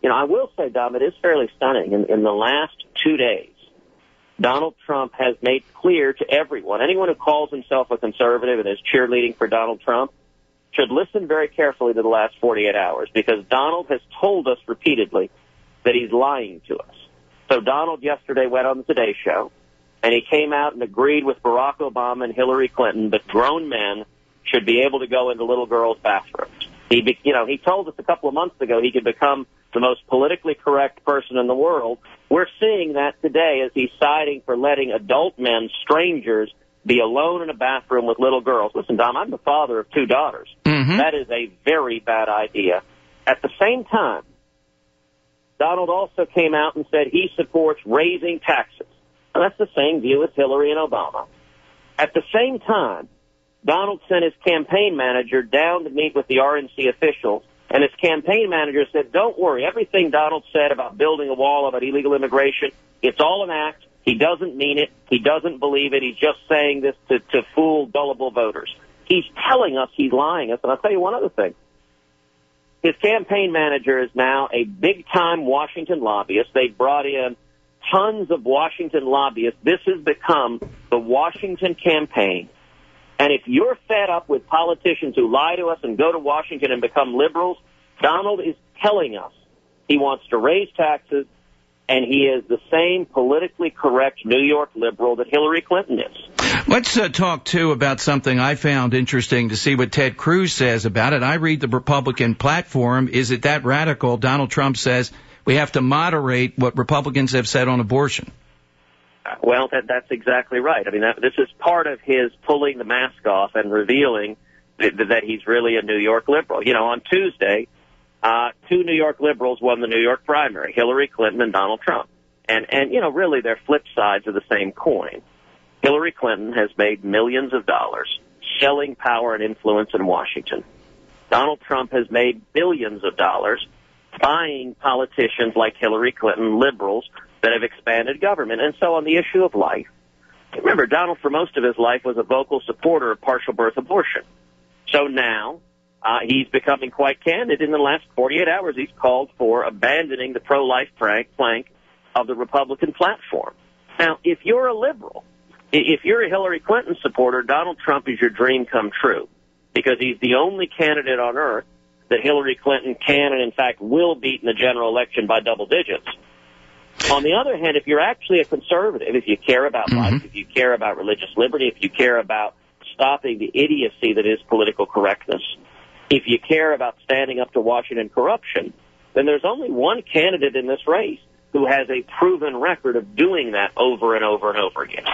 I will say, Dom, it is fairly stunning. In the last 2 days, Donald Trump has made clear to everyone, anyone who calls himself a conservative and is cheerleading for Donald Trump, should listen very carefully to the last 48 hours, because Donald has told us repeatedly that he's lying to us. So Donald yesterday went on the Today Show, and he came out and agreed with Barack Obama and Hillary Clinton that grown men should be able to go into little girls' bathrooms. He told us a couple of months ago he could become the most politically correct person in the world. We're seeing that today as he's siding for letting adult men, strangers, be alone in a bathroom with little girls. Listen, Dom, I'm the father of 2 daughters. Mm-hmm. That is a very bad idea. At the same time, Donald also came out and said he supports raising taxes. And that's the same view as Hillary and Obama. At the same time, Donald sent his campaign manager down to meet with the RNC officials, and his campaign manager said, don't worry, everything Donald said about building a wall, about illegal immigration, it's all an act. He doesn't mean it. He doesn't believe it. He's just saying this to fool gullible voters. He's telling us he's lying us. And I'll tell you one other thing. His campaign manager is now a big-time Washington lobbyist. They brought in tons of Washington lobbyists. This has become the Washington campaign. And if you're fed up with politicians who lie to us and go to Washington and become liberals, Donald is telling us he wants to raise taxes, and he is the same politically correct New York liberal that Hillary Clinton is. Let's talk, too, about something I found interesting to see what Ted Cruz says about it. I read the Republican platform. Is it that radical? Donald Trump says we have to moderate what Republicans have said on abortion. Well, that's exactly right. I mean, this is part of his pulling the mask off and revealing that he's really a New York liberal. On Tuesday, 2 New York liberals won the New York primary, Hillary Clinton and Donald Trump. And really they're flip sides of the same coin. Hillary Clinton has made millions of dollars selling power and influence in Washington. Donald Trump has made billions of dollars buying politicians like Hillary Clinton, liberals, that have expanded government. And so on the issue of life, remember, Donald, for most of his life, was a vocal supporter of partial birth abortion. So now he's becoming quite candid. In the last 48 hours, he's called for abandoning the pro-life plank of the Republican platform. Now, if you're a liberal, if you're a Hillary Clinton supporter, Donald Trump is your dream come true, because he's the only candidate on earth that Hillary Clinton can and, in fact, will beat in the general election by double digits. On the other hand, if you're actually a conservative, if you care about life, if you care about religious liberty, if you care about stopping the idiocy that is political correctness, if you care about standing up to Washington corruption, then there's only one candidate in this race who has a proven record of doing that over and over and over again.